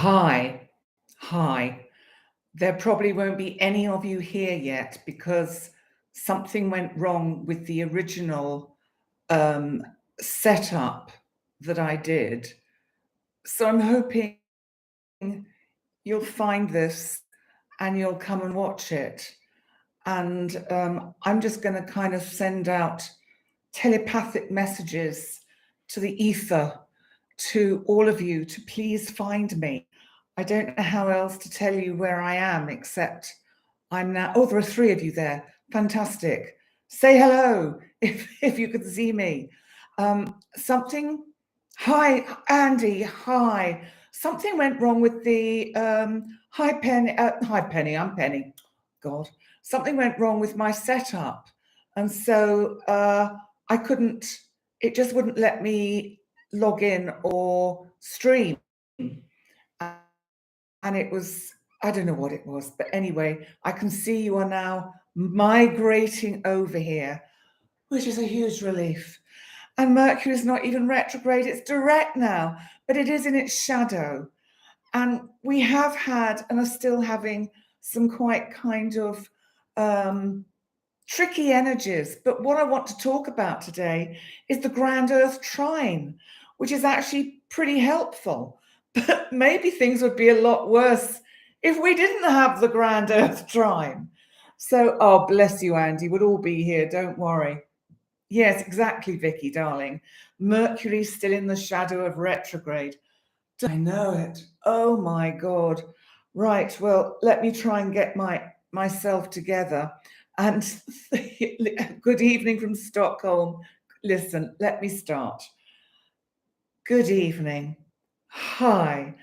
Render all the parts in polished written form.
Hi. Hi. There probably won't be any of you here yet because something went wrong with the original um, setup that I did. So I'm hoping you'll find this and you'll come and watch it. And I'm just going to kind of send out telepathic messages to the ether to all of you to please find me. I don't know how else to tell you where I am, except I'm now. Oh, there are three of you there. Fantastic. Say hello if you could see me. Something. Hi, Andy. Hi. Something went wrong with the. Hi, Penny. Hi, Penny. I'm Penny. God. Something went wrong with my setup, and so I couldn't. It just wouldn't let me log in or stream. And it was, I don't know what it was, but anyway, I can see you are now migrating over here, which is a huge relief. And Mercury is not even retrograde, it's direct now, but it is in its shadow. And we have had and are still having some quite kind of tricky energies. But what I want to talk about today is the Grand Earth Trine, which is actually pretty helpful. But maybe things would be a lot worse if we didn't have the Grand Earth Trine. So, oh, bless you, Andy. We'll all be here. Don't worry. Yes, exactly, Vicky, darling. Mercury's still in the shadow of retrograde. I know it. Oh my God. Right. Well, let me try and get myself together. And good evening from Stockholm. Listen, let me start. Good evening. Hi.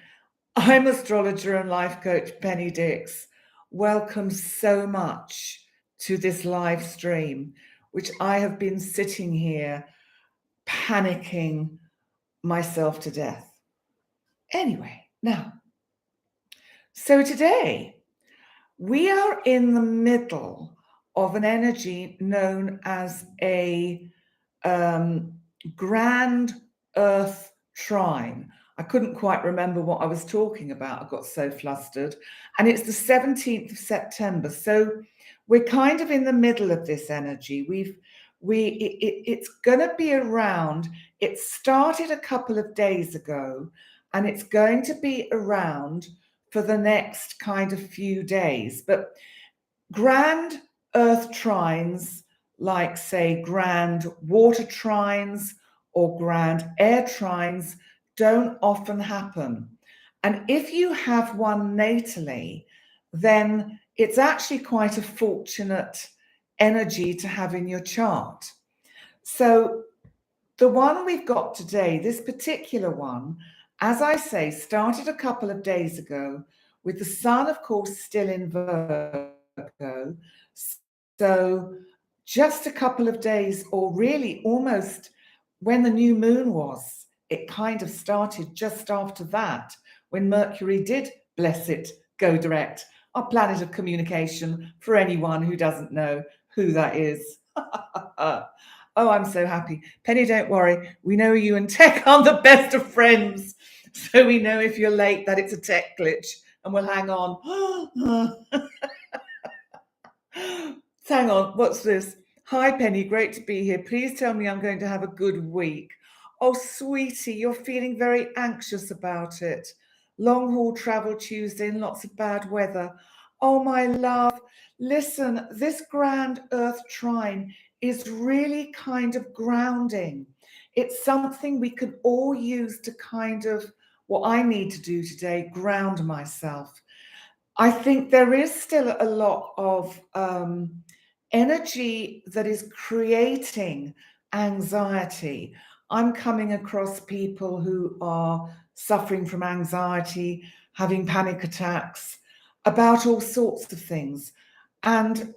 I'm astrologer and life coach Penny Dix. Welcome so much to this live stream, which I have been sitting here panicking myself to death. Anyway, now, so today we are in the middle of an energy known as a Grand Earth Trine. I couldn't quite remember what I was talking about. I got so flustered. And it's the 17th of September. So we're kind of in the middle of this energy. It's going to be around. It started a couple of days ago, and it's going to be around for the next kind of few days. But Grand Earth trines, like say grand water trines or grand air trines, don't often happen. And if you have one natally, then it's actually quite a fortunate energy to have in your chart. So the one we've got today, this particular one, as I say, started a couple of days ago with the sun, of course, still in Virgo. So just a couple of days, or really almost when the new moon was, it kind of started just after that, when Mercury did, bless it, go direct, our planet of communication, for anyone who doesn't know who that is. Oh, I'm so happy. Penny, don't worry. We know you and tech aren't the best of friends. So we know if you're late that it's a tech glitch, and we'll hang on. Hang on, what's this? Hi, Penny, great to be here. Please tell me I'm going to have a good week. Oh, sweetie, you're feeling very anxious about it. Long haul travel Tuesday and lots of bad weather. Oh, my love, listen, this Grand Earth Trine is really kind of grounding. It's something we can all use to kind of, what I need to do today, ground myself. I think there is still a lot of energy that is creating anxiety. I'm coming across people who are suffering from anxiety, having panic attacks about all sorts of things. And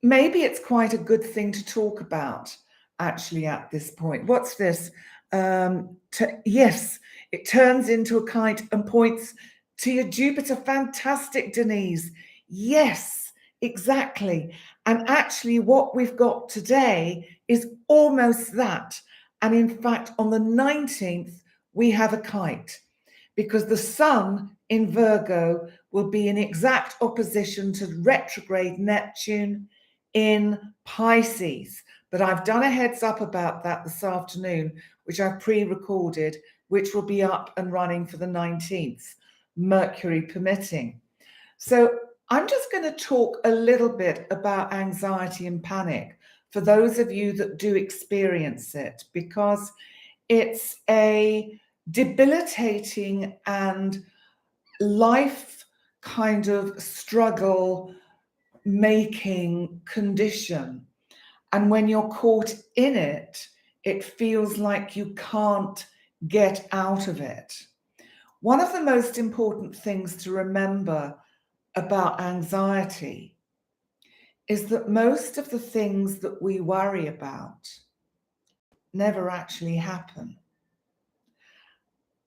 maybe it's quite a good thing to talk about actually at this point. What's this? Yes, it turns into a kite and points to your Jupiter. Fantastic, Denise. Yes, exactly. And actually what we've got today is almost that. And in fact, on the 19th, we have a kite because the sun in Virgo will be in exact opposition to retrograde Neptune in Pisces. But I've done a heads up about that this afternoon, which I've pre-recorded, which will be up and running for the 19th, Mercury permitting. So I'm just going to talk a little bit about anxiety and panic for those of you that do experience it, because it's a debilitating and life kind of struggle making condition. And when you're caught in it, it feels like you can't get out of it. One of the most important things to remember about anxiety is that most of the things that we worry about never actually happen.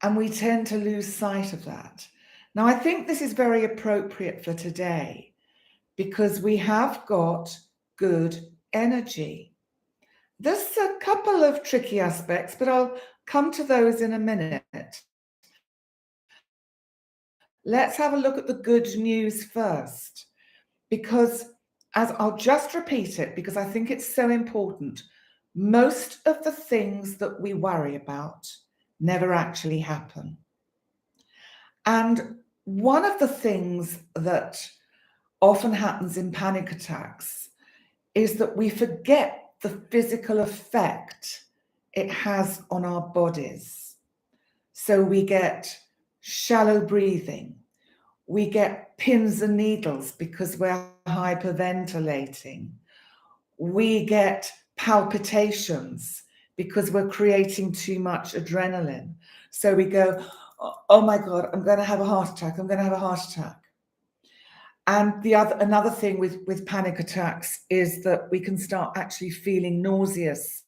And we tend to lose sight of that. Now, I think this is very appropriate for today because we have got good energy. There's a couple of tricky aspects, but I'll come to those in a minute. Let's have a look at the good news first, because as I'll just repeat it, because I think it's so important, most of the things that we worry about never actually happen. And one of the things that often happens in panic attacks is that we forget the physical effect it has on our bodies. So we get shallow breathing, we get pins and needles because we're hyperventilating, we get palpitations because we're creating too much adrenaline. So we go, oh my God, I'm going to have a heart attack, I'm going to have a heart attack. And another thing with panic attacks is that we can start actually feeling nauseous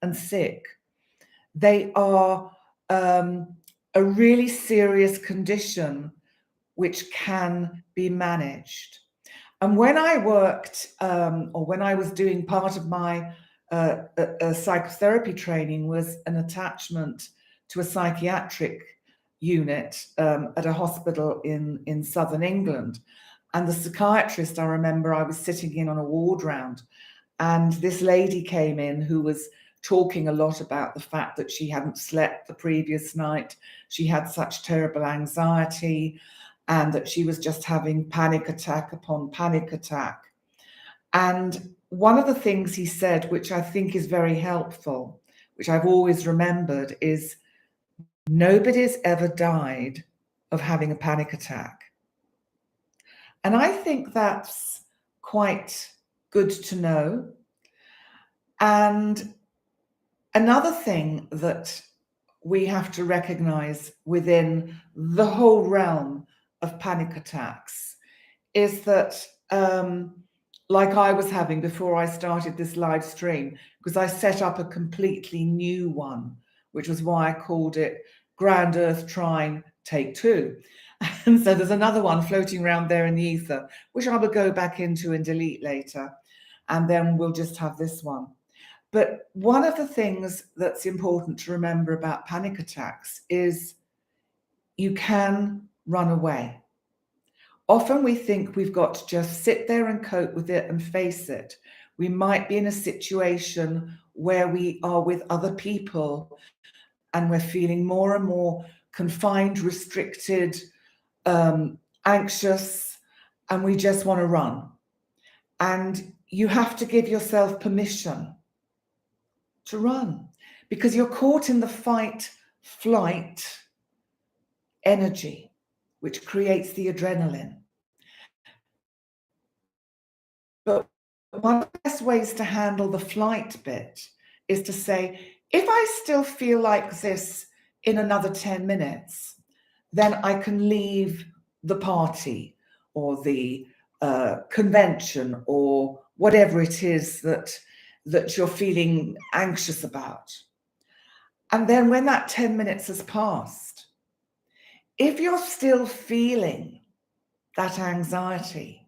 and sick. They are a really serious condition which can be managed. And when I worked, or when I was doing part of my psychotherapy training was an attachment to a psychiatric unit at a hospital in southern England. And the psychiatrist, I remember I was sitting in on a ward round, and this lady came in who was talking a lot about the fact that she hadn't slept the previous night. She had such terrible anxiety and that she was just having panic attack upon panic attack. And one of the things he said, which I think is very helpful, which I've always remembered, is nobody's ever died of having a panic attack. And I think that's quite good to know. And another thing that we have to recognize within the whole realm of panic attacks is that, like I was having before I started this live stream, because I set up a completely new one, which was why I called it Grand Earth Trine Take 2. And so there's another one floating around there in the ether, which I will go back into and delete later. And then we'll just have this one. But one of the things that's important to remember about panic attacks is you can run away. Often we think we've got to just sit there and cope with it and face it. We might be in a situation where we are with other people and we're feeling more and more confined, restricted, anxious, and we just want to run. And you have to give yourself permission to run because you're caught in the fight, flight energy, which creates the adrenaline. But one of the best ways to handle the flight bit is to say, if I still feel like this in another 10 minutes, then I can leave the party or the convention or whatever it is that you're feeling anxious about. And then when that 10 minutes has passed, if you're still feeling that anxiety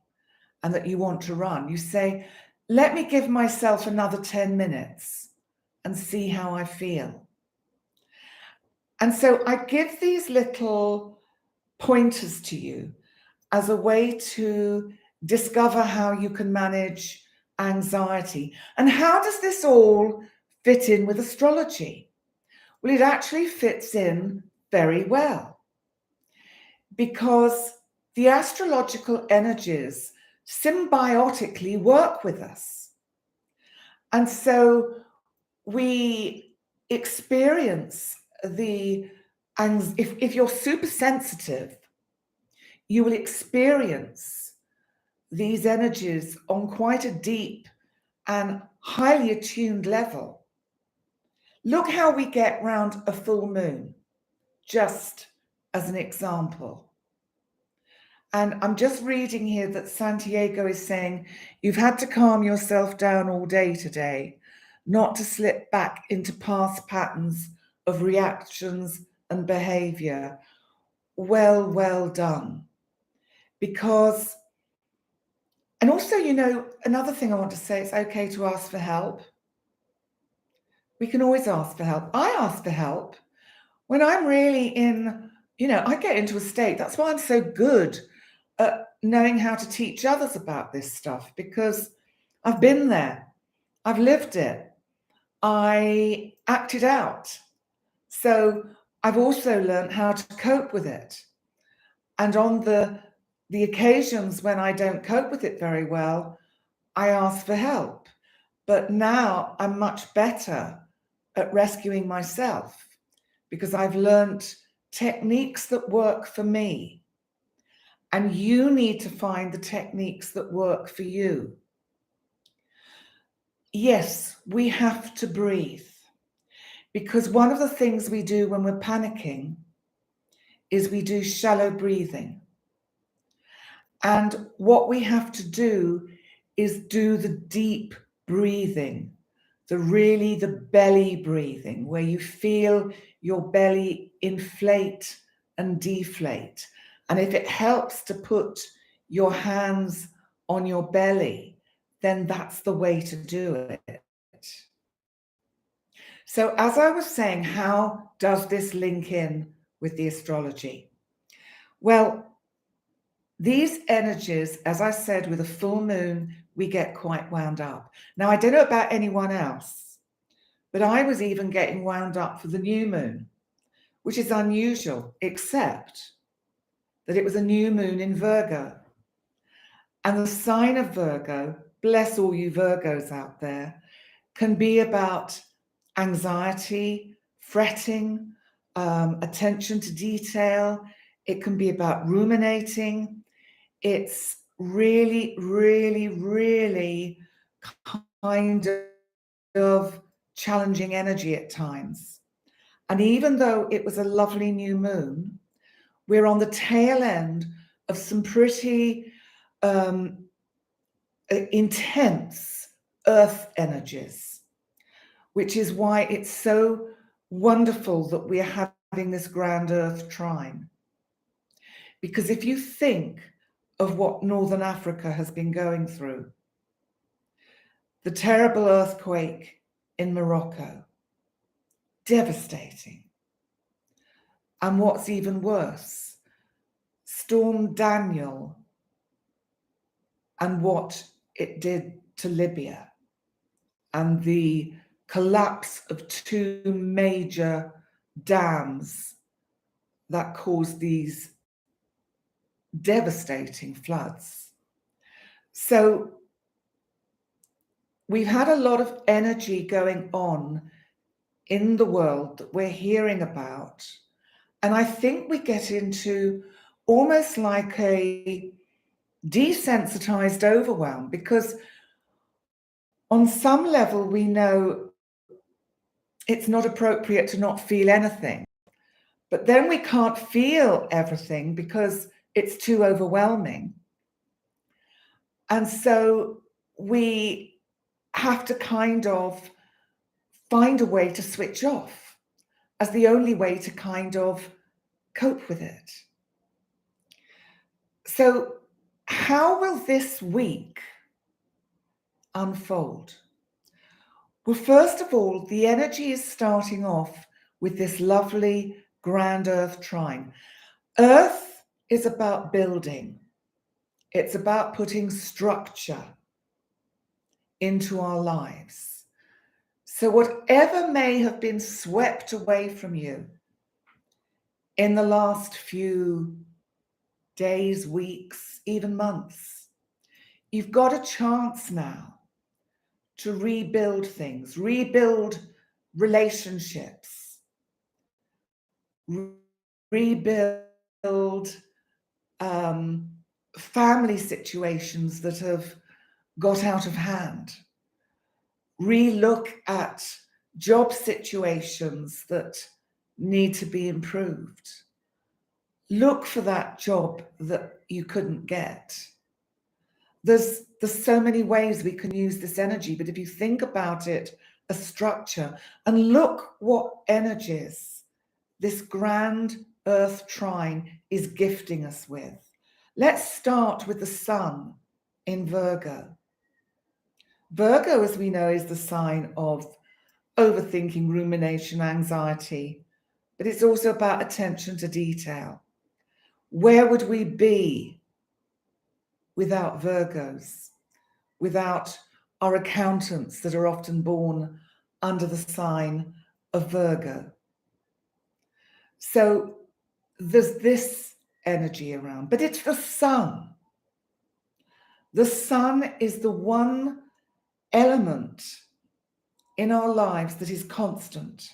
and that you want to run, you say, let me give myself another 10 minutes and see how I feel. And so I give these little pointers to you as a way to discover how you can manage anxiety. And how does this all fit in with astrology? Well, it actually fits in very well because the astrological energies symbiotically work with us. And so we experience if you're super sensitive, you will experience these energies on quite a deep and highly attuned level. Look how we get round a full moon, just as an example. And I'm just reading here that Santiago is saying, you've had to calm yourself down all day today, not to slip back into past patterns of reactions and behavior. Well done. Because, and also, another thing I want to say, it's okay to ask for help. We can always ask for help. I ask for help when I'm really I get into a state. That's why I'm so good at knowing how to teach others about this stuff, because I've been there. I've lived it. I acted out. So I've also learned how to cope with it. And on the occasions when I don't cope with it very well, I ask for help. But now I'm much better at rescuing myself because I've learned techniques that work for me. And you need to find the techniques that work for you. Yes, we have to breathe, because one of the things we do when we're panicking is we do shallow breathing. And what we have to do is do the deep breathing, the belly breathing, where you feel your belly inflate and deflate. And if it helps to put your hands on your belly, then that's the way to do it. So as I was saying, how does this link in with the astrology? Well, these energies, as I said, with a full moon, we get quite wound up. Now, I don't know about anyone else, but I was even getting wound up for the new moon, which is unusual, except that it was a new moon in Virgo. And the sign of Virgo, bless all you Virgos out there, can be about anxiety, fretting, attention to detail. It can be about ruminating. It's really kind of challenging energy at times. And even though it was a lovely new moon, we're on the tail end of some pretty intense earth energies, which is why it's so wonderful that we're having this grand earth trine. Because if you think of what Northern Africa has been going through, the terrible earthquake in Morocco, devastating. And what's even worse, Storm Daniel and what it did to Libya, and the collapse of two major dams that caused these devastating floods. So we've had a lot of energy going on in the world that we're hearing about. And I think we get into almost like a desensitized overwhelm, because on some level we know it's not appropriate to not feel anything. But then we can't feel everything because it's too overwhelming. And so we have to kind of find a way to switch off as the only way to kind of cope with it. So how will this week unfold? Well, first of all, the energy is starting off with this lovely grand earth trine. Earth is about building. It's about putting structure into our lives. So whatever may have been swept away from you in the last few days, weeks, even months, you've got a chance now to rebuild things, rebuild relationships, rebuild family situations that have got out of hand, relook at job situations that need to be improved. Look for that job that you couldn't get. There's so many ways we can use this energy, but if you think about it, a structure, and look what energies this grand Earth trine is gifting us with. Let's start with the Sun in Virgo. Virgo, as we know, is the sign of overthinking, rumination, anxiety, but it's also about attention to detail. Where would we be without Virgos, without our accountants that are often born under the sign of Virgo? So there's this energy around, but it's the Sun. The Sun is the one element in our lives that is constant,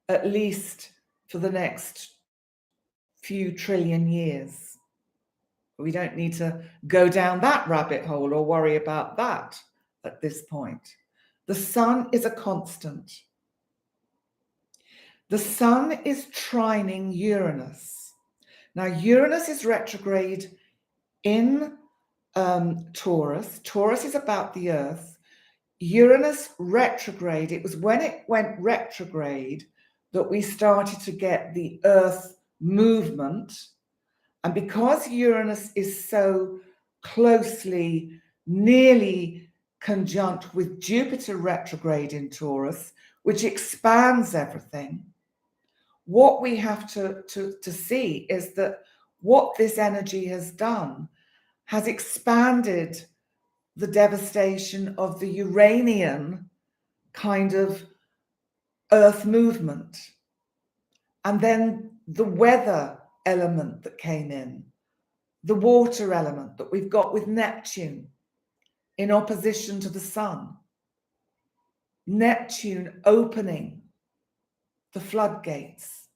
at least for the next few trillion years. We don't need to go down that rabbit hole or worry about that at this point. The Sun is a constant. The Sun is trining Uranus. Now, Uranus is retrograde in Taurus. Taurus is about the Earth. Uranus retrograde, it was when it went retrograde that we started to get the Earth movement. And because Uranus is so closely, nearly conjunct with Jupiter retrograde in Taurus, which expands everything, what we have to see is that what this energy has done has expanded the devastation of the Uranian kind of Earth movement. And then the weather element that came in, the water element that we've got with Neptune in opposition to the Sun. Neptune opening the floodgates.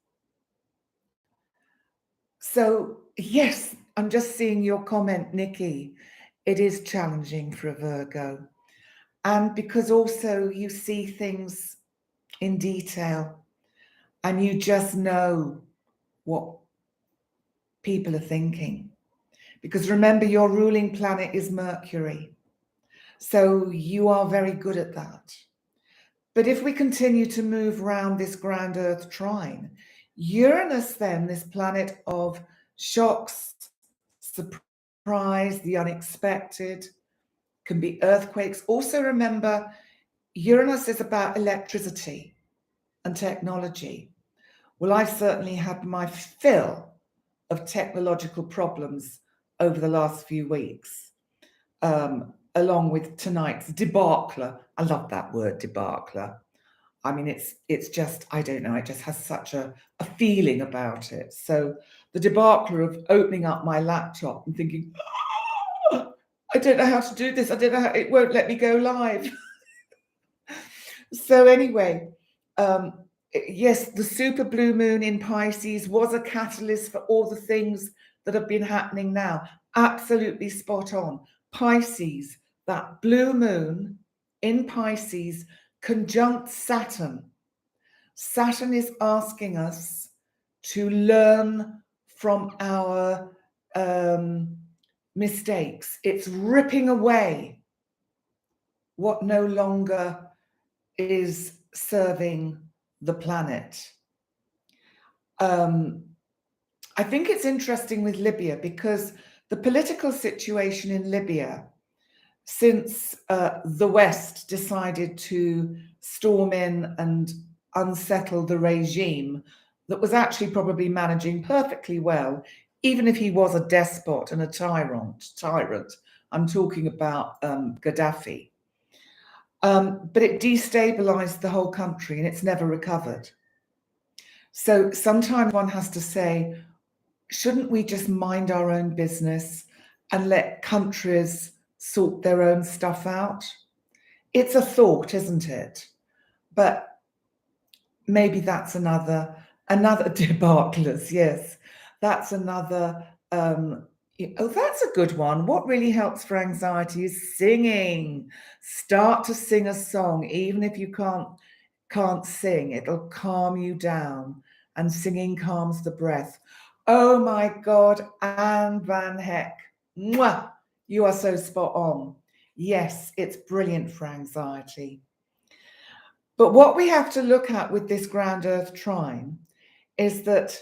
So, yes, I'm just seeing your comment, Nikki. It is challenging for a Virgo. And because also you see things in detail and you just know what people are thinking. Because remember, your ruling planet is Mercury. So you are very good at that. But if we continue to move around this grand Earth trine, Uranus then, this planet of shocks, surprise, the unexpected, can be earthquakes. Also remember, Uranus is about electricity and technology. Well, I've certainly had my fill of technological problems over the last few weeks, along with tonight's debacle. I love that word, debacle. I mean, it's just, I don't know, it just has such a feeling about it. So the debacle of opening up my laptop and thinking, oh, I don't know how to do this. I don't know how, it won't let me go live. So anyway, yes, the super blue moon in Pisces was a catalyst for all the things that have been happening now. Absolutely spot on. Pisces, that blue moon in Pisces conjunct Saturn. Saturn is asking us to learn from our mistakes. It's ripping away what no longer is serving the planet. I think it's interesting with Libya because the political situation in Libya, since the West decided to storm in and unsettle the regime that was actually probably managing perfectly well even if he was a despot and a tyrant, I'm talking about Gaddafi. But it destabilized the whole country and it's never recovered. So sometimes one has to say, shouldn't we just mind our own business and let countries sort their own stuff out? It's a thought, isn't it? But maybe that's another debacles. Yes, that's another. That's a good one. What really helps for anxiety is singing. Start to sing a song, even if you can't sing. It'll calm you down, and singing calms the breath. Oh my God, Anne Van Heck, mwah, you are so spot on. Yes, it's brilliant for anxiety. But what we have to look at with this ground earth trine is that,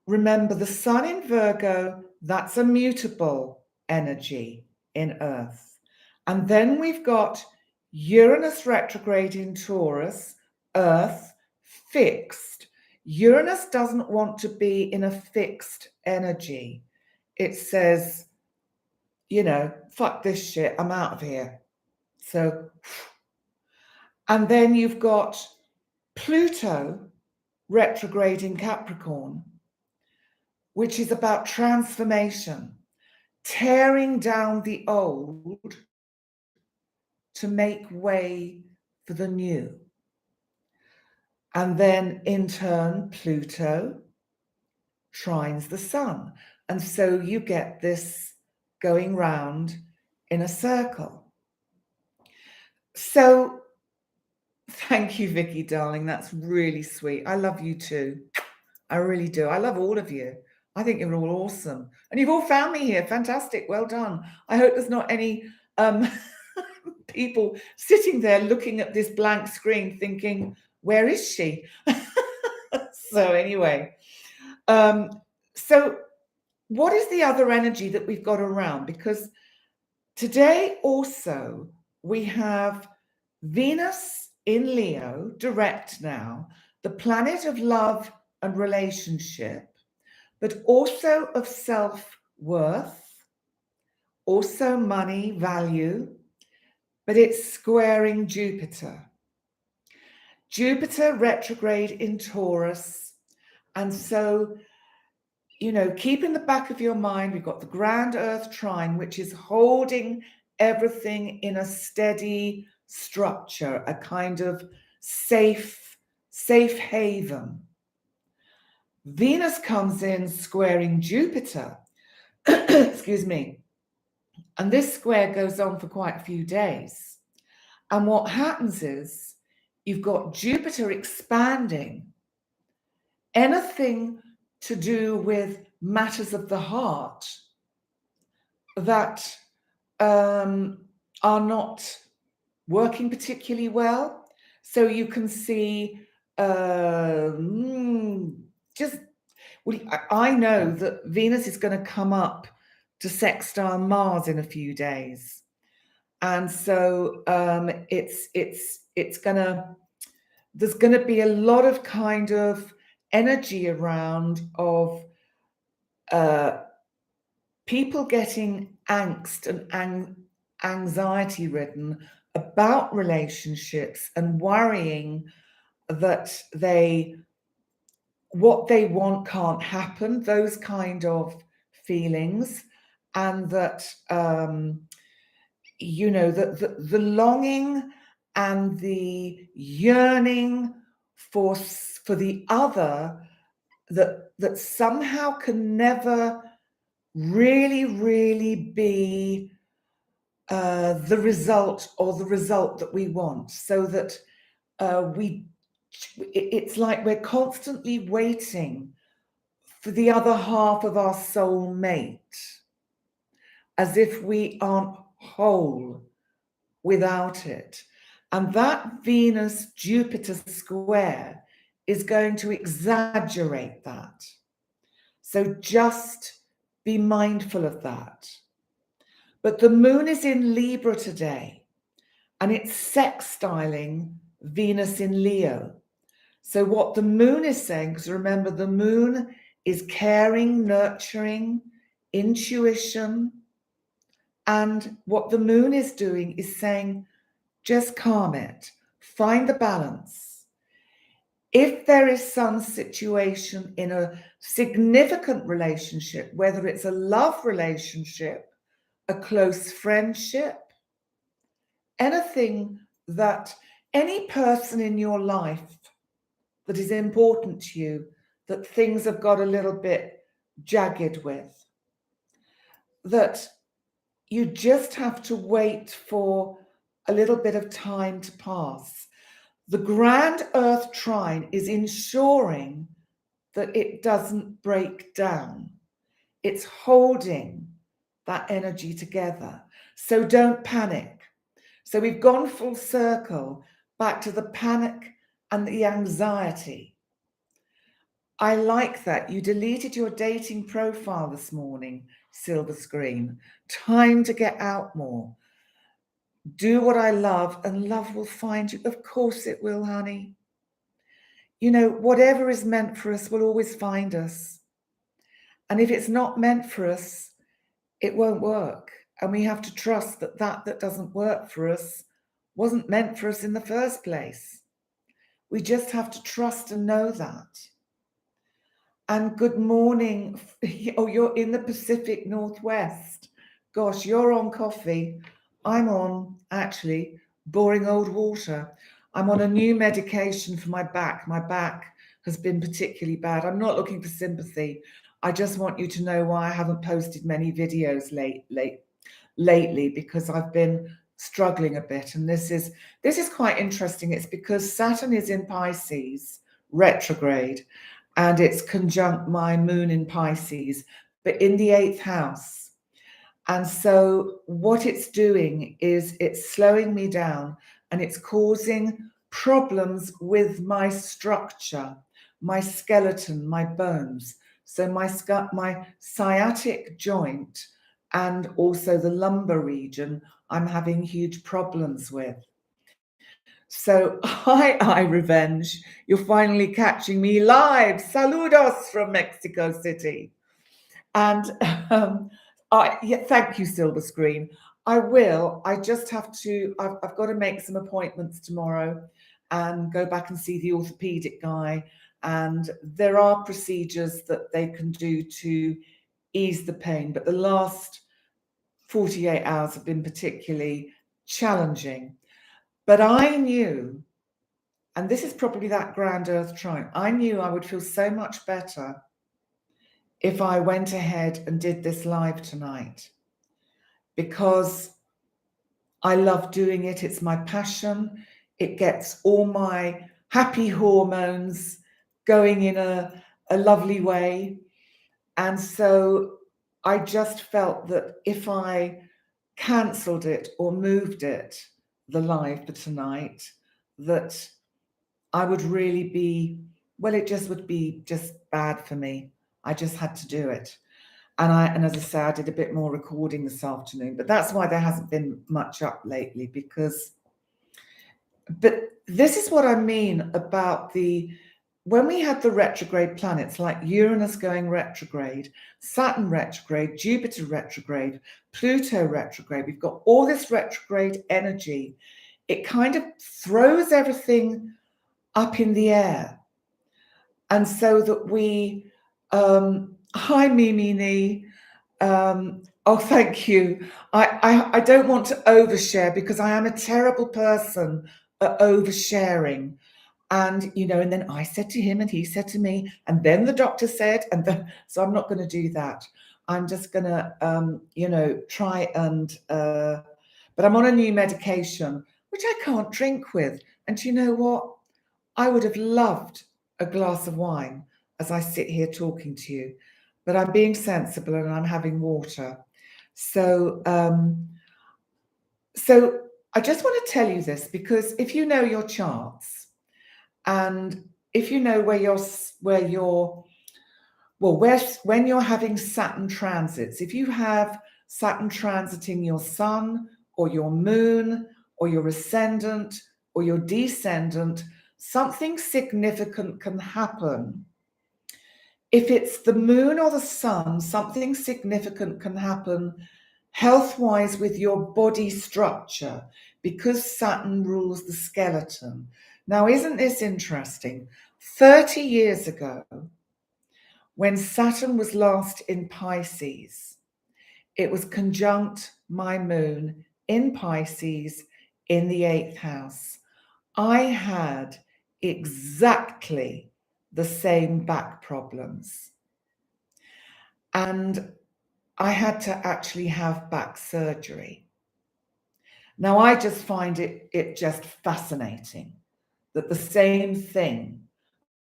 remember, the sun in Virgo, that's a mutable energy in earth. And then we've got Uranus retrograde in Taurus, earth fixed. Uranus doesn't want to be in a fixed energy. It says, fuck this shit, I'm out of here. So, and then you've got Pluto retrograde in Capricorn, which is about transformation, tearing down the old to make way for the new. And then in turn, Pluto trines the sun. And so you get this going round in a circle. So thank you, Vicky, darling. That's really sweet. I love you too. I really do. I love all of you. I think you're all awesome. And you've all found me here. Fantastic. Well done. I hope there's not any people sitting there looking at this blank screen thinking, where is she? So anyway, so what is the other energy that we've got around? Because today also we have Venus in Leo, direct now, the planet of love and relationship, but also of self-worth, also money, value, but it's squaring Jupiter. Jupiter retrograde in Taurus. And so, keep in the back of your mind, we've got the ground earth trine, which is holding everything in a steady structure, a kind of safe haven. Venus comes in squaring Jupiter, excuse me, and this square goes on for quite a few days. And what happens is you've got Jupiter expanding. Anything to do with matters of the heart that are not working particularly well. So you can see I know that Venus is going to come up to sextile Mars in a few days. And so there's going to be a lot of kind of energy around of people getting angst and anxiety ridden about relationships and worrying that what they want can't happen, those kind of feelings, and that the longing and the yearning for the other that somehow can never really be the result that we want, so that it's like we're constantly waiting for the other half of our soul mate, as if we aren't whole without it. And that Venus-Jupiter square is going to exaggerate that. So just be mindful of that. But the moon is in Libra today, and it's sextiling Venus in Leo. So what the moon is saying, because remember, the moon is caring, nurturing, intuition. And what the moon is doing is saying, just calm it, find the balance. If there is some situation in a significant relationship, whether it's a love relationship, a close friendship, anything that any person in your life that is important to you, that things have got a little bit jagged with, that you just have to wait for a little bit of time to pass. The grand Earth trine is ensuring that it doesn't break down. It's holding that energy together. So don't panic. So we've gone full circle back to the panic and the anxiety. I like that. You deleted your dating profile this morning, Silver Screen. Time to get out more. Do what I love and love will find you. Of course it will, honey. You know, whatever is meant for us will always find us. And if it's not meant for us, it won't work. And we have to trust that that doesn't work for us wasn't meant for us in the first place. We just have to trust and know that. And good morning. Oh, you're in the Pacific Northwest. Gosh, you're on coffee. I'm on, actually, boring old water. I'm on a new medication for my back. My back has been particularly bad. I'm not looking for sympathy. I just want you to know why I haven't posted many videos lately, because I've been struggling a bit. And this is quite interesting. It's because Saturn is in Pisces, retrograde, and it's conjunct my moon in Pisces, but in the 8th house. And so what it's doing is it's slowing me down and it's causing problems with my structure, my skeleton, my bones. So my sciatic joint and also the lumbar region, I'm having huge problems with. So, hi, Revenge. You're finally catching me live. Saludos from Mexico City. And thank you, Silver Screen. I just have to, I've got to make some appointments tomorrow and go back and see the orthopedic guy. And there are procedures that they can do to ease the pain. But the last 48 hours have been particularly challenging. But I knew, and this is probably that grand Earth trine, I knew I would feel so much better if I went ahead and did this live tonight, because I love doing it. It's my passion. It gets all my happy hormones going in a lovely way. And so I just felt that if I cancelled it or moved it, the live for tonight, that I would really be, well, it just would be just bad for me. I just had to do it. And as I say, I did a bit more recording this afternoon, but that's why there hasn't been much up lately, but this is what I mean about when we had the retrograde planets like Uranus going retrograde, Saturn retrograde, Jupiter retrograde, Pluto retrograde, we've got all this retrograde energy. It kind of throws everything up in the air. And so that we, hi Mimi, oh, thank you. I don't want to overshare because I am a terrible person at oversharing. And, you know, and then I said to him and he said to me, and then the doctor said, and then, so I'm not going to do that. I'm just going to, you know, try and, but I'm on a new medication, which I can't drink with. And you know what? I would have loved a glass of wine as I sit here talking to you, but I'm being sensible and I'm having water. So, so I just want to tell you this, because if you know your charts, and if you know when you're having Saturn transits, if you have Saturn transiting your sun or your moon or your ascendant or your descendant, something significant can happen If it's the moon or the sun, something significant can happen health-wise with your body structure because Saturn rules the skeleton. Now, isn't this interesting? 30 years ago, when Saturn was last in Pisces, it was conjunct my moon in Pisces in the 8th house. I had exactly the same back problems. And I had to actually have back surgery. Now, I just find it just fascinating that the same thing,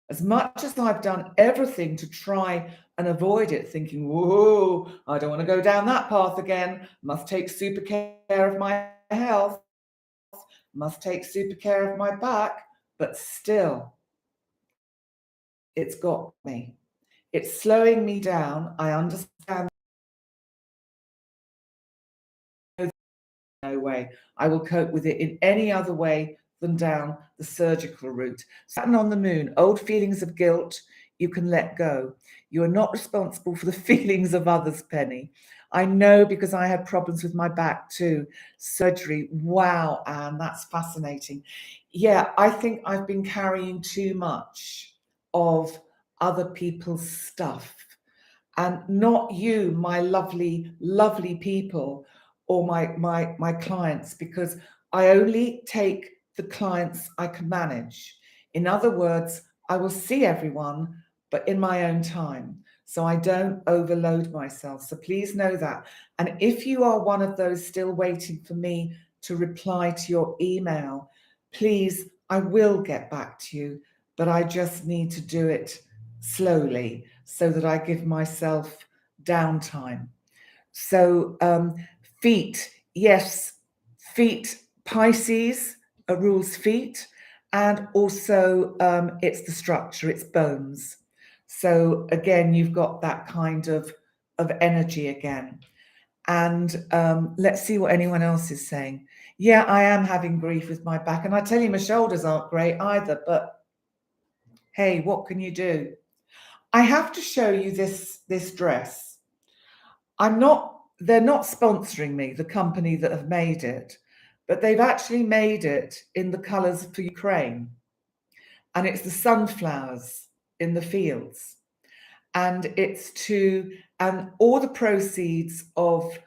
as much as I've done everything to try and avoid it, thinking, whoa, I don't want to go down that path again, must take super care of my health, must take super care of my back, but still, it's got me. It's slowing me down. I understand. No way. I will cope with it in any other way than down the surgical route. Saturn on the moon, old feelings of guilt, you can let go. You are not responsible for the feelings of others, Penny. I know because I had problems with my back too. Surgery. Wow, Anne, that's fascinating. Yeah, I think I've been carrying too much of other people's stuff. And not you, my lovely, lovely people, or my clients, because I only take the clients I can manage. In other words, I will see everyone, but in my own time. So I don't overload myself. So please know that. And if you are one of those still waiting for me to reply to your email, please, I will get back to you, but I just need to do it slowly so that I give myself downtime. So feet, yes, feet, Pisces rules feet, and also it's the structure, it's bones. So again, you've got that kind of energy again. And let's see what anyone else is saying. Yeah, I am having grief with my back, and I tell you, my shoulders aren't great either, but hey, what can you do? I have to show you this dress. They're not sponsoring me, the company that have made it, but they've actually made it in the colors for Ukraine. And it's the sunflowers in the fields. And and all the proceeds of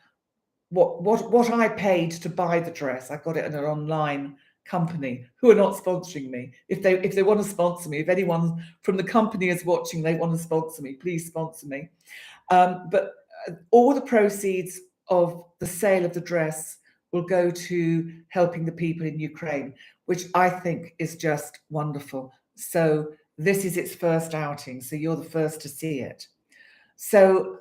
what I paid to buy the dress, I got it in an online company who are not sponsoring me. If they want to sponsor me, if anyone from the company is watching, they want to sponsor me, please sponsor me. But all the proceeds of the sale of the dress will go to helping the people in Ukraine, which I think is just wonderful. So this is its first outing, so you're the first to see it. So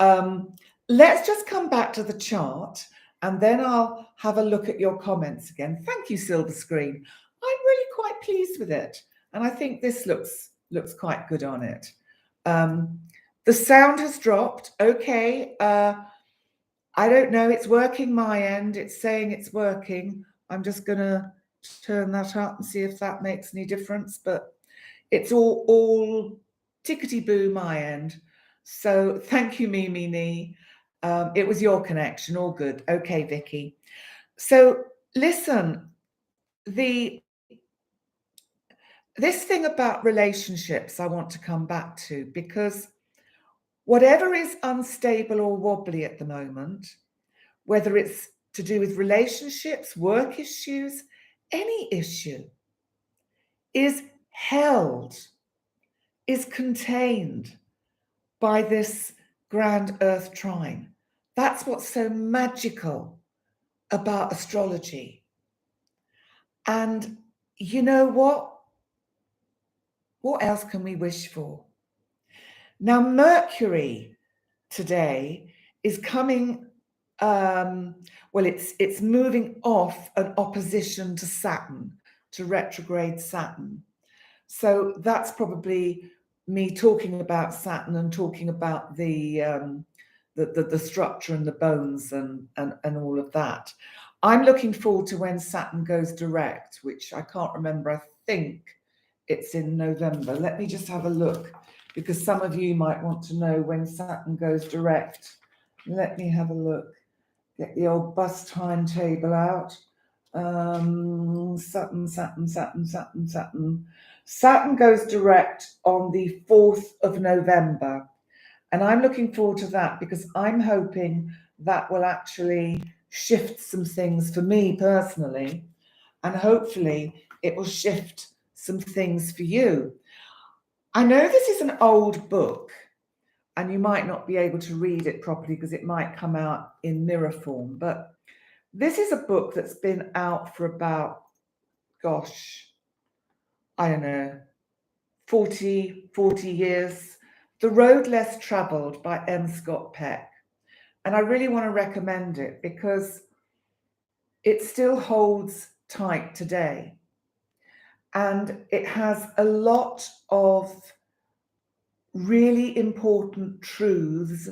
let's just come back to the chart, and then I'll have a look at your comments again. Thank you, Silver Screen. I'm really quite pleased with it, and I think this looks quite good on it. The sound has dropped. Okay. I don't know. It's working my end. It's saying it's working. I'm just going to turn that up and see if that makes any difference. But it's all tickety-boo my end. So thank you, Mimi Nee. It was your connection. All good. Okay, Vicky. So listen, this thing about relationships I want to come back to, because whatever is unstable or wobbly at the moment, whether it's to do with relationships, work issues, any issue, is held, is contained by this grand earth trine. That's what's so magical about astrology. And you know what? What else can we wish for? Now, Mercury today is coming, it's moving off an opposition to Saturn, to retrograde Saturn. So that's probably me talking about Saturn and talking about the structure and the bones and all of that. I'm looking forward to when Saturn goes direct, which I can't remember. I think it's in November. Let me just have a look because some of you might want to know when Saturn goes direct. Let me have a look. Get the old bus timetable out. Saturn. Saturn goes direct on the 4th of November. And I'm looking forward to that because I'm hoping that will actually shift some things for me personally. And hopefully it will shift some things for you. I know this is an old book and you might not be able to read it properly because it might come out in mirror form, but this is a book that's been out for about, gosh, I don't know, 40 years. The Road Less Travelled by M. Scott Peck. And I really want to recommend it because it still holds tight today. And it has a lot of really important truths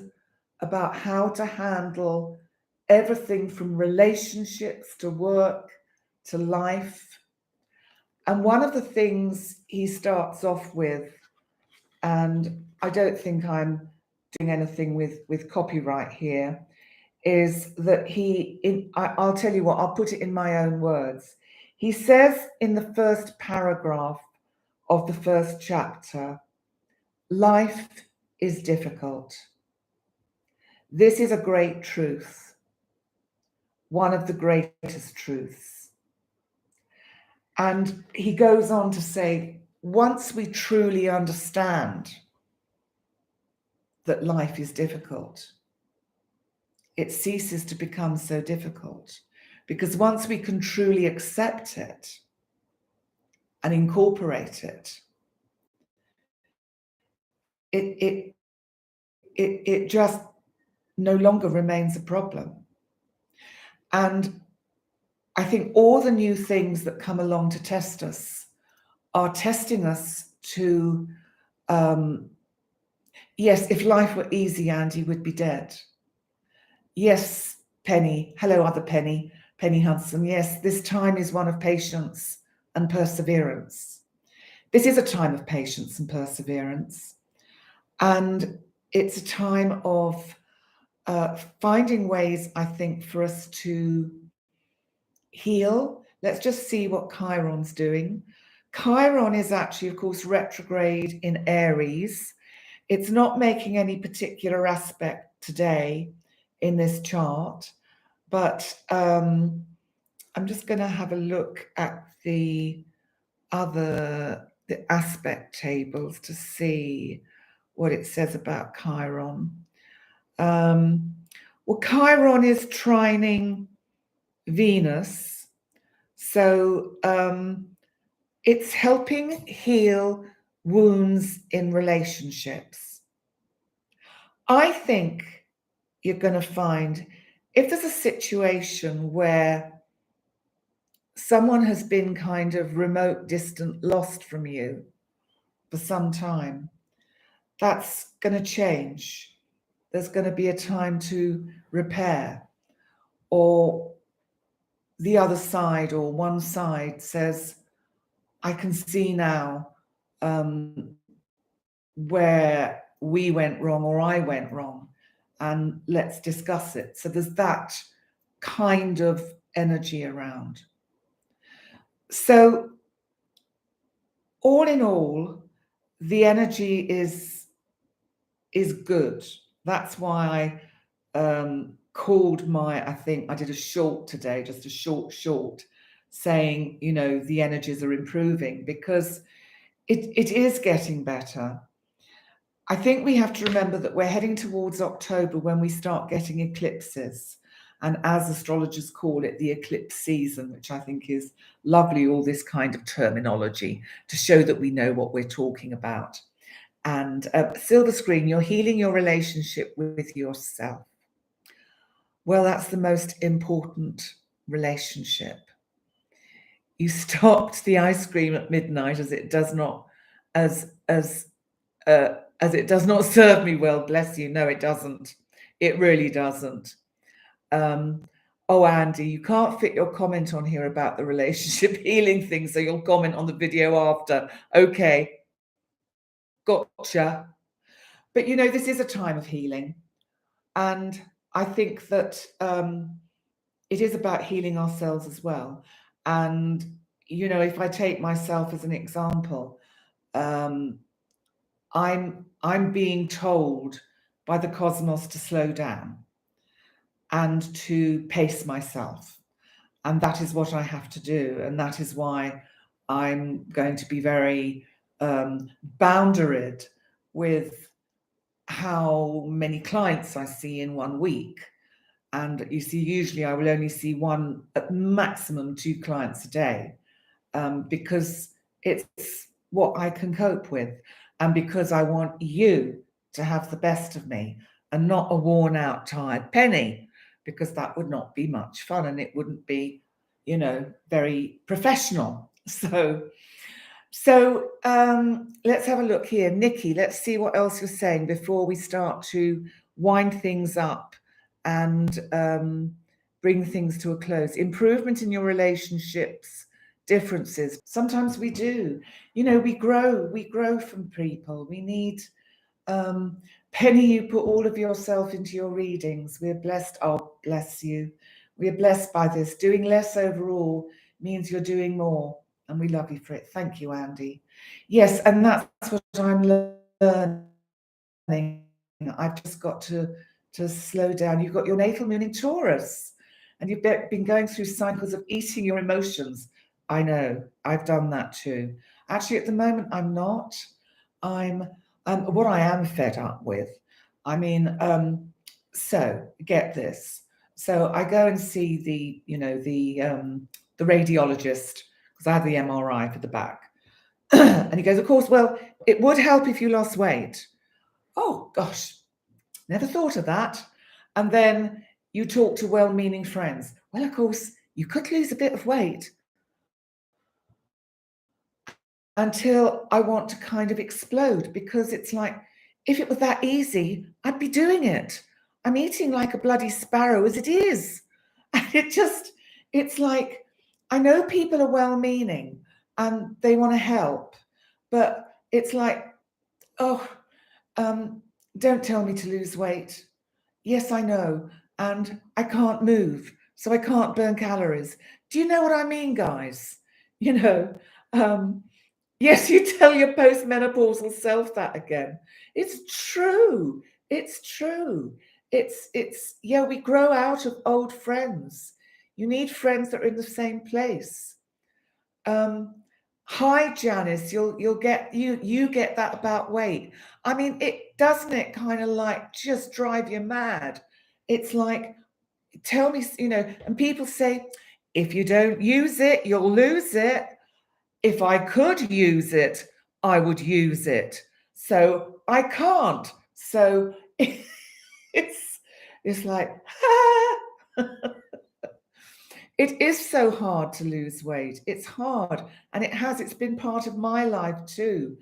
about how to handle everything from relationships to work to life. And one of the things he starts off with, and I don't think I'm doing anything with copyright here, is that I'll tell you what, I'll put it in my own words. He says in the first paragraph of the first chapter, life is difficult. This is a great truth, one of the greatest truths. And he goes on to say, once we truly understand that life is difficult, it ceases to become so difficult. Because once we can truly accept it and incorporate it, it just no longer remains a problem. And I think all the new things that come along to test us are testing us to, yes, if life were easy, Andy would be dead. Yes, Penny, hello, other Penny Hudson. Yes, this time is one of patience and perseverance. This is a time of patience and perseverance. And it's a time of finding ways, I think, for us to heal. Let's just see what Chiron's doing. Chiron is actually, of course, retrograde in Aries. It's not making any particular aspect today in this chart, but I'm just going to have a look at the aspect tables to see what it says about Chiron. Well, Chiron is trining Venus, so it's helping heal wounds in relationships. I think you're going to find if there's a situation where someone has been kind of remote, distant, lost from you for some time, that's going to change. There's going to be a time to repair, or the other side or one side says, I can see now where we went wrong or I went wrong, and let's discuss it. So there's that kind of energy around. So all in all, the energy is good. That's why I called I think I did a short today, just a short, saying, you know, the energies are improving because it is getting better. I think we have to remember that we're heading towards October when we start getting eclipses. And as astrologers call it, the eclipse season, which I think is lovely, all this kind of terminology to show that we know what we're talking about. And Silver Screen, you're healing your relationship with yourself. Well, that's the most important relationship. You stopped the ice cream at midnight as it does not it does not serve me well. Bless you. No, it doesn't. It really doesn't. Oh, Andy, you can't fit your comment on here about the relationship healing thing, so you'll comment on the video after. Okay. gotcha. But you know, this is a time of healing. And I think that it is about healing ourselves as well. And, you know, if I take myself as an example, um, I'm being told by the cosmos to slow down and to pace myself. And that is what I have to do. And that is why I'm going to be very boundaried with how many clients I see in 1 week. And you see, usually I will only see one, at maximum 2 clients a day, because it's what I can cope with, and because I want you to have the best of me and not a worn out, tired penny, because that would not be much fun and it wouldn't be, you know, very professional. So let's have a look here. Nikki, let's see what else you're saying before we start to wind things up and bring things to a close. Improvement in your relationships, differences. Sometimes we do. You know, we grow from people. We need, Penny, you put all of yourself into your readings. We're blessed. Oh, bless you. We are blessed by this. Doing less overall means you're doing more. And we love you for it. Thank you, Andy. Yes, and that's what I'm learning. I've just got to slow down. You've got your natal moon in Taurus, and you've been going through cycles of eating your emotions. I know, I've done that too. Actually, at the moment, I'm not. I'm what I am fed up with. I mean, so get this. So I go and see the, you know, the radiologist, because I had the MRI for the back. And he goes, of course, well, it would help if you lost weight. Oh, gosh, never thought of that. And then you talk to well-meaning friends. Well, of course, you could lose a bit of weight, until I want to kind of explode, because it's like, if it was that easy, I'd be doing it. I'm eating like a bloody sparrow as it is. And it's like, I know people are well-meaning and they want to help, but it's like, oh, don't tell me to lose weight. Yes, I know. And I can't move, so I can't burn calories. Do you know what I mean, guys? You know, yes, you tell your postmenopausal self that again. It's true. It's true. Yeah, we grow out of old friends. You need friends that are in the same place. Hi, Janice, you'll get you get that about weight. I mean, it doesn't it kind of like just drive you mad. It's like, tell me, you know, and people say, if you don't use it, you'll lose it. If I could use it, I would use it. So I can't. So it's like, it is so hard to lose weight. It's hard. And it's been part of my life too.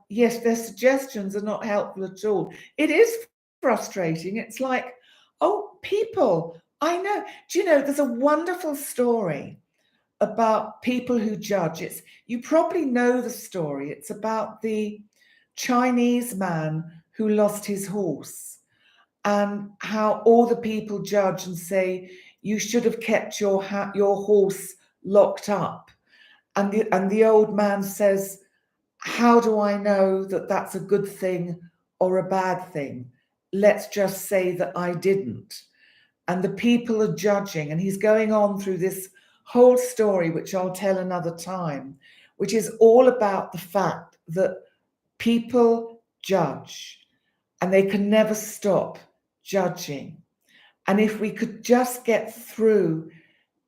Yes, their suggestions are not helpful at all. It is frustrating. It's like, oh, people, I know. Do you know, there's a wonderful story about people who judge. You probably know the story. It's about the Chinese man who lost his horse, and how all the people judge and say, you should have kept your horse locked up. And the old man says, how do I know that that's a good thing or a bad thing? Let's just say that I didn't. And the people are judging, and he's going on through this whole story, which I'll tell another time, which is all about the fact that people judge and they can never stop judging. And if we could just get through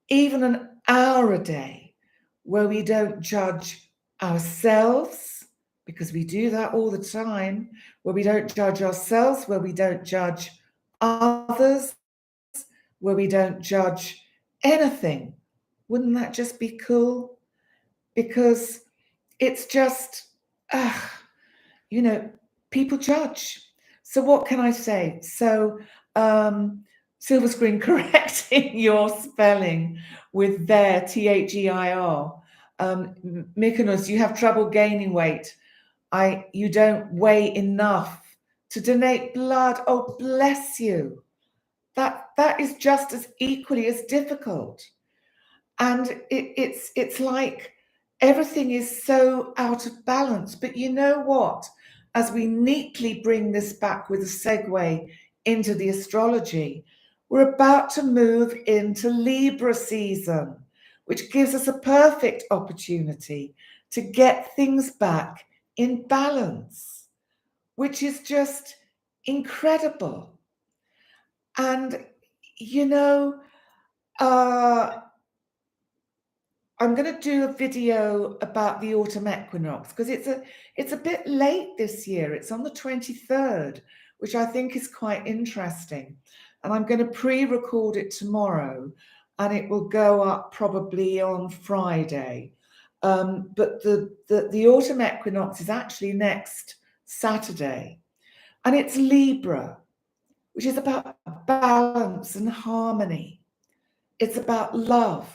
even an hour a day where we don't judge ourselves, because we do that all the time, where we don't judge ourselves, where we don't judge others, where we don't judge anything, wouldn't that just be cool? Because it's just, you know, people judge. So what can I say? So Silver Screen correcting your spelling with their, Their. Mykonos, you have trouble gaining weight. You don't weigh enough to donate blood. Oh, bless you. That is just as equally as difficult. And it's like everything is so out of balance. But you know what? As we neatly bring this back with a segue into the astrology, we're about to move into Libra season, which gives us a perfect opportunity to get things back in balance, which is just incredible. And, you know, uh, I'm going to do a video about the autumn equinox because it's a bit late this year. It's on the 23rd, which I think is quite interesting. And I'm going to pre-record it tomorrow, and it will go up probably on Friday. But the autumn equinox is actually next Saturday, and it's Libra, which is about balance and harmony. It's about love.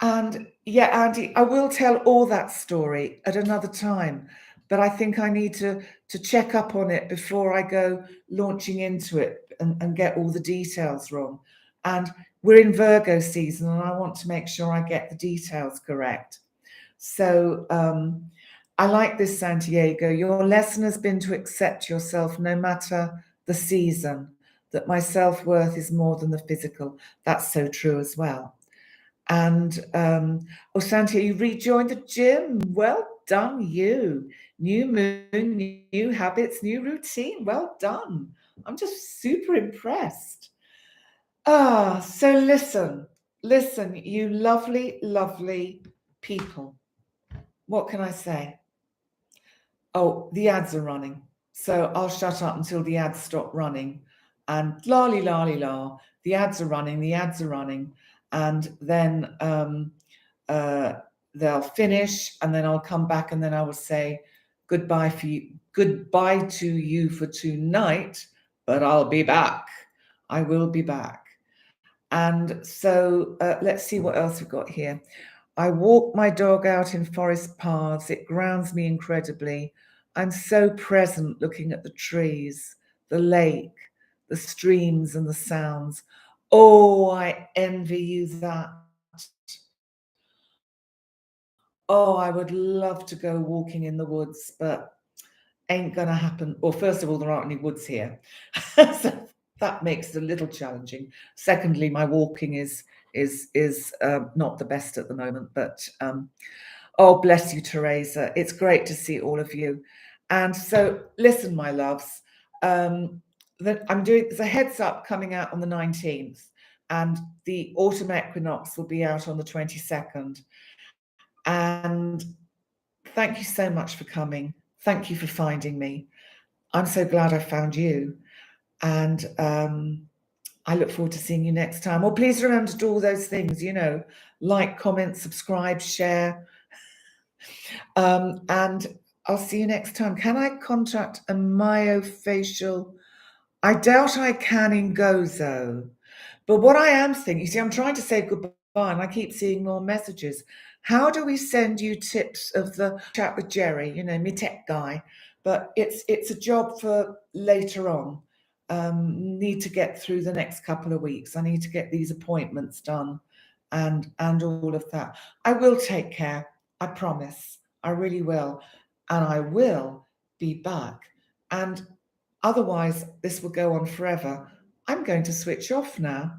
And yeah, Andy, I will tell all that story at another time, but I think I need to check up on it before I go launching into it and get all the details wrong. And we're in Virgo season, and I want to make sure I get the details correct. So I like this, Santiago. Your lesson has been to accept yourself no matter the season, that my self-worth is more than the physical. That's so true as well. And oh, Santia, you rejoined the gym. Well done, you. New moon, new habits, new routine. Well done. I'm just super impressed. So listen, you lovely, lovely people. What can I say? Oh, the ads are running. So I'll shut up until the ads stop running. And la-li, la-li, la. The ads are running, the ads are running. And then they'll finish, and then I'll come back, and then I will say goodbye to you for tonight, but I'll be back. I will be back. And so let's see what else we've got here. I walk my dog out in forest paths. It grounds me incredibly. I'm so present looking at the trees, the lake, the streams, and the sounds. Oh, I envy you that. Oh, I would love to go walking in the woods, but ain't gonna happen. Well, first of all, there aren't any woods here. So that makes it a little challenging. Secondly, my walking is not the best at the moment, but oh, bless you, Teresa. It's great to see all of you. And so listen, my loves, that there's a heads up coming out on the 19th, and the autumn equinox will be out on the 22nd. And thank you so much for coming. Thank you for finding me. I'm so glad I found you. And I look forward to seeing you next time. Well, please remember to do all those things, like, comment, subscribe, share. And I'll see you next time. Can I contact a myofascial? I doubt I can in Gozo. But what I am thinking, you see, I'm trying to say goodbye, and I keep seeing more messages. How do we send you tips of the chat with Jerry, me tech guy? But it's a job for later on. Need to get through the next couple of weeks. I need to get these appointments done and all of that. I will take care. I promise. I really will. And I will be back. And otherwise, this will go on forever. I'm going to switch off now.